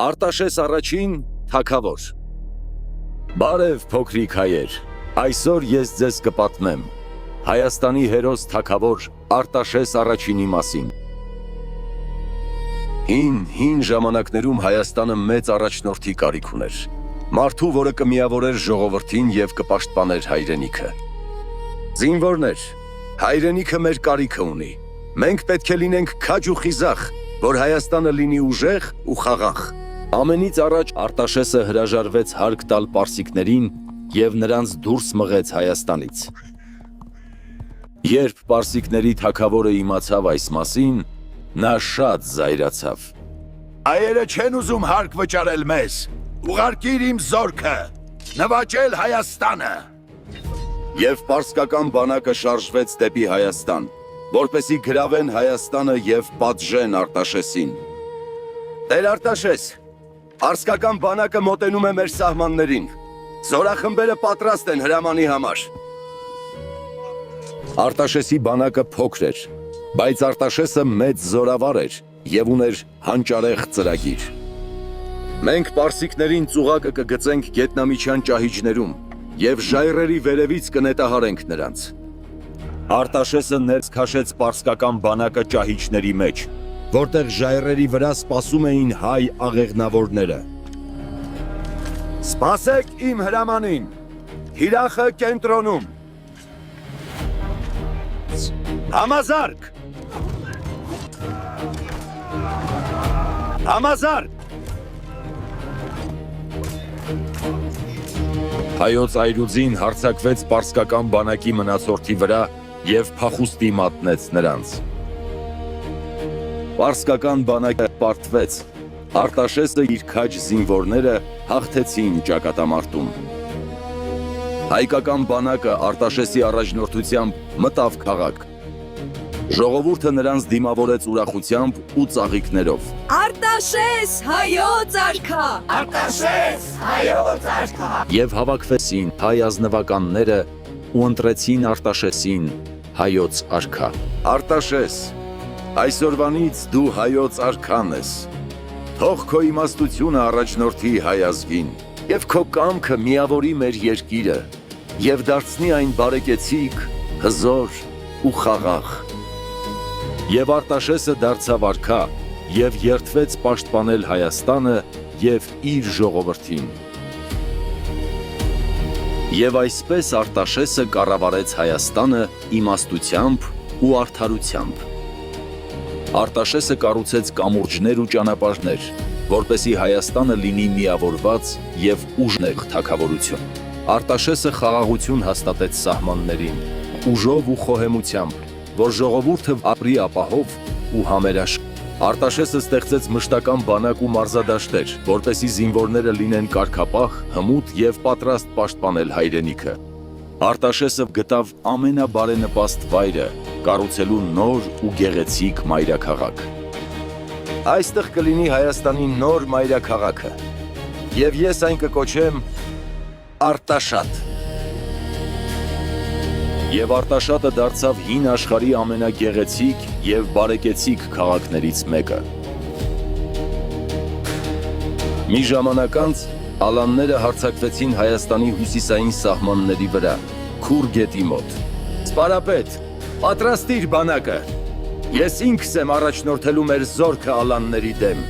Արտաշես առաջին թագավոր։ Բարև փոքրիկ հայեր, այսօր ես ձեզ կպատմեմ Հայաստանի հերոս թագավոր Արտաշես առաջինի մասին։ Հին ժամանակներում Հայաստանը մեծ առաջնորդի կարիք ուներ, մարդու, որը կմիավորեր ժողովրդին և կպաշտպաներ հայրենիքը։ Զինվորներ, հայրենիքը մեր կարիքը ունի, մենք պետք է լինենք քաջ ու խիզախ, որ Հայաստանը լինի ուժեղ ու խաղաղ։ Ամենից առաջ Արտաշեսը հրաժարվեց հարկ տալ պարսիկներին և նրանց դուրս մղեց Հայաստանից։ Երբ պարսիկների թագավորը իմացավ այս մասին, նա շատ զայրացավ։ Հայերը չեն ուզում հարկ վճարել մեզ, ուղարկիր իմ զորքը, նվաճել Հայաստանը։ Եվ պարսկական բանակը շարժվեց դեպի Հայաստան, որպեսզի գրավեն Հայաստանը և պատժեն Արտաշեսին։ Տեր Արտաշես, պարսկական բանակը մոտենում է մեր սահմաններին, զորախմբերը պատրաստ են հրամանի համար։ Արտաշեսի բանակը փոքր էր, բայց Արտաշեսը մեծ զորավար էր և ուներ հանճարեղ ծրագիր։ Մենք պարսիկներին ծուղակը կգծենք գետնամիջյան ճահիճներում և ժայռերի վերևից կնետահարենք նրանց։ Արտաշեսը ներս քաշեց պարսկական բանակը ճահիճների մեջ, որտեղ ժայռերի վրա սպասում էին հայ աղեղնավորները։ Սպասեք իմ հրամանին, թիրախը կենտրոնում։ Համազարկ! Համազարկ! Հայոց այրուձին հարձակվեց պարսկական բանակի մնացորդի վրա և փախուստի մատնեց նրանց։ Պարսկական բանակը պարտվեց, Արտաշեսը իր քաջ զինվորները հաղթեցին ճակատամարտում։ Հայկական բանակը Արտաշեսի առաջնորդությամբ մտավ քաղաք։ Ժողովուրդը նրանց դիմավորեց ուրախությամբ ու ծաղիկներով։ Արտաշես, հայոց արքա! Արտաշես, հայոց արքա! Եվ հավաքվեցին հայ ազնվականները ու ընտրեցին Արտաշեսին հայոց արքա։ Արտաշես, այսօրվանից դու հայոց արքան ես։ Թող քո իմաստությունը առաջնորդի հայ ազգին, և քո կամքը միավորի մեր երկիրը, և դարձնի այն բարեկեցիկ, հզոր ու խաղաղ։ Եվ Արտաշեսը դարձավ արքա և երդվեց պաշտպանել Հայաստանը և իր ժողովրդին։ Եվ այսպես Արտաշեսը կառավարեց Հայաստանը իմաստությամբ ու արդարությամբ։ Արտաշեսը կառուցեց կամուրջներ ու ճանապարհներ, որպեսզի Հայաստանը լինի միավորված և ուժեղ թագավորություն։ Արտաշեսը խաղաղություն հաստատեց սահմաններին, ուժով ու խոհեմությամբ, որ ժողովուրդը ապրի ապահով ու համերաշխ։ Արտաշեսը ստեղծեց մշտական բանակ ու մարզադաշտեր, որպեսզի զինվորները լինեն կարգապահ, հմուտ և պատրաստ պաշտպանել հայրենիքը։ Արտաշեսը գտավ ամենաբարենպաստ վայրը կառուցելու նոր ու գեղեցիկ մայրաքաղաք։ Այստեղ կլինի Հայաստանի նոր մայրաքաղաքը, և ես այն կկոչեմ Արտաշատ։ Եվ Արտաշատը դարձավ հին աշխարհի ամենագեղեցիկ և բարեկեցիկ քաղաքներից մեկը։ Մի ժամանակ անց ալանները հարձակվեցին Հայաստանի հյուսիսային սահմանների վրա, Քուր գետի մոտ։ Սպարապետ, պատրաստիր բանակը, ես ինքս եմ առաջնորդելու մեր զորքը ալանների դեմ։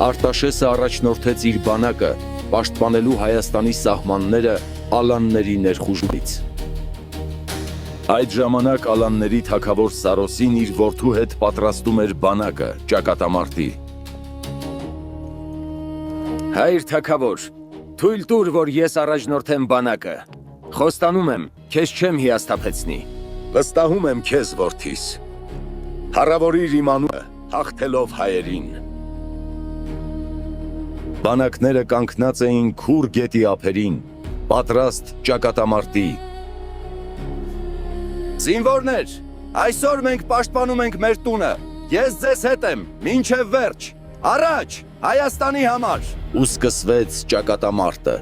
Արտաշեսը առաջնորդեց իր բանակը, պաշտպանելու Հայաստանի սահմանները ալանների ներխուժումից։ Այդ ժամանակ ալանների թագավոր Սարոսին իր որդու հետ պատրաստում էր բանակը ճակատամարտի։ Հայր թագավոր, թույլ տուր, որ ես առաջնորդեմ բանակը։ Խոստանում եմ, քեզ չեմ հիասթափեցնի։ Վստահում եմ քեզ, որդիս։ Փառավորիր իմ անունը, հաղթելով հայերին։ Բանակները կանգնած էին Քուր գետի ափերին, պատրաստ ճակատամարտի։ Զինվորներ, այսօր մենք պաշտպանում ենք մեր տունը, ես ձեզ հետ եմ, մինչև վերջ, առաջ, Հայաստանի համար։ Ու սկսվեց ճակատամարտը։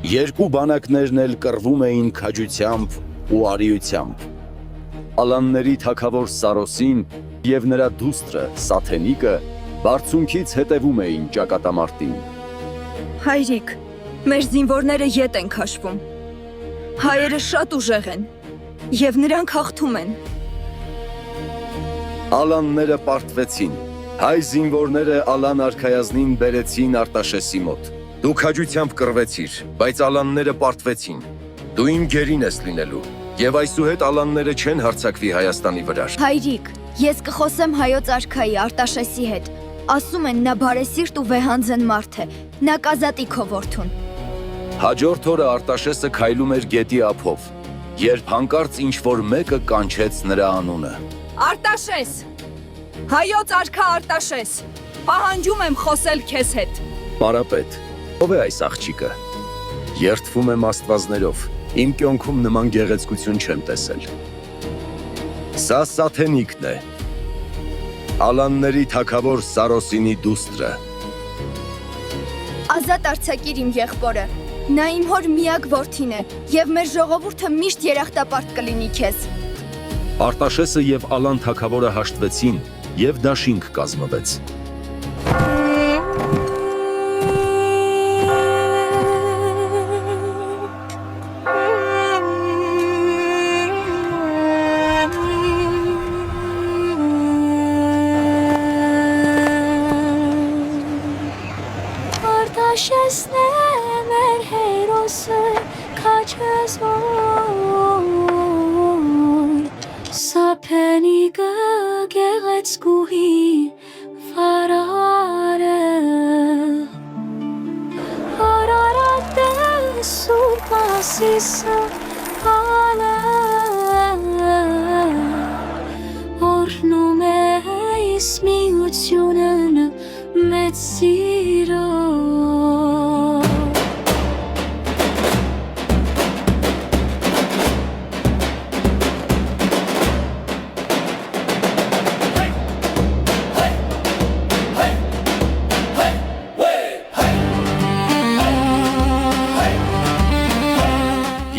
Երկու բանակներն էլ կռվում էին քաջությամբ ու արիությամբ։ Ալանների թագավոր Սարոսին և նրա դուստրը Սաթենիկը Բարձունքից հետևում էին ճակատամարտին։ Հայրիկ, մեր զինվորները ետ են քաշվում։ Հայերը շատ ուժեղ են, եւ նրանք հաղթում են։ Ալանները պարտվեցին։ Հայ զինվորները Ալան արքայազնին բերեցին Արտաշեսի մոտ։ Դու քաջությամբ կռվեցիր, բայց Ալանները պարտվեցին։ Դու իմ գերին ես լինելու, եւ այսուհետ Ալանները չեն հարձակվի Հայաստանի վրա։ Հայրիկ, ես կխոսեմ հայոց արքայի Արտաշեսի հետ։ Ասում են նա բարեսիրտ ու վեհանձն մարդ է, նա կազատի քո որդուն։ Հաջորդ օրը Արտաշեսը քայլում էր գետի ափով, երբ հանկարծ ինչ-որ մեկը կանչեց նրա անունը։ Արտաշես, հայոց արքա Արտաշես, պահանջում եմ խոսել քեզ հետ։ Պարապետ, ով է այս աղջիկը։ Երդվում եմ աստվածներով, իմ կյանքում նման գեղեցկություն չեմ տեսել։ Սա Սաթենիկն է, Ալանների թագավոր Սարոսինի դուստրը։ Ազատ արձակիր իմ եղբորը։ Նա իմ հոր միակ որդին է, եւ մեր ժողովուրդը միշտ երախտապարտ կլինի քեզ։ Արտաշեսը եւ Ալան թագավորը հաշտվեցին եւ դաշինք կազմվեց։ Արտաշեսն է մեր հերոսը, քաջես օր, Սափենիկը գեղեցկուհի վարարը, Արարատը սուրբ Ասիսը հալը, օրհնում է այս միությունն մեծ սիրո։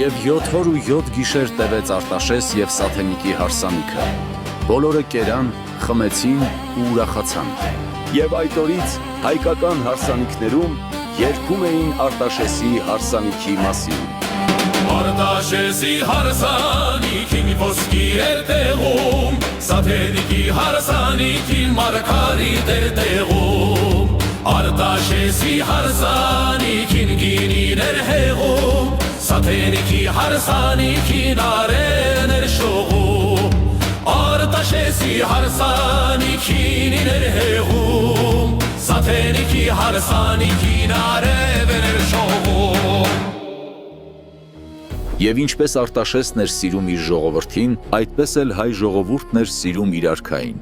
Եվ 7 օր ու 7 գիշեր տևեց Արտաշես եւ Սաթենիկի հարսանիքը։ Բոլորը կերան, խմեցին ու ուրախացան։ Եվ այդ օրից հայկական հարսանիքներում երգում էին Արտաշեսի հարսանիքի մասին։ Արտաշեսի հարսանիքին ոսկի էր տեղում, Սաթենիկի հարսանիքին մարգարիտ էր տեղում, Արտաշեսի հարսանիքին գինին էր հեղում, Սաթենիկի հարսանիքին արեն էր շողում, Արտաշեսի հարսանիքին էր հեղում, Սաթենիկի հարսանիքին արևն էր շողում։ Եվ ինչպես Արտաշեսն էր սիրում իր ժողովրդին, այդպես էլ հայ ժողովուրդն էր սիրում իր արքային։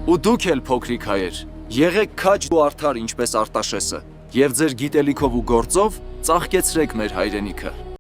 Ու դուք էլ փոքրիկ հայեր, եղեք քաջ ու արդար ինչպես Արտաշեսը, եւ ձեր գիտելիքով ու գործով ծաղկեցրեք մեր հայրենիքը։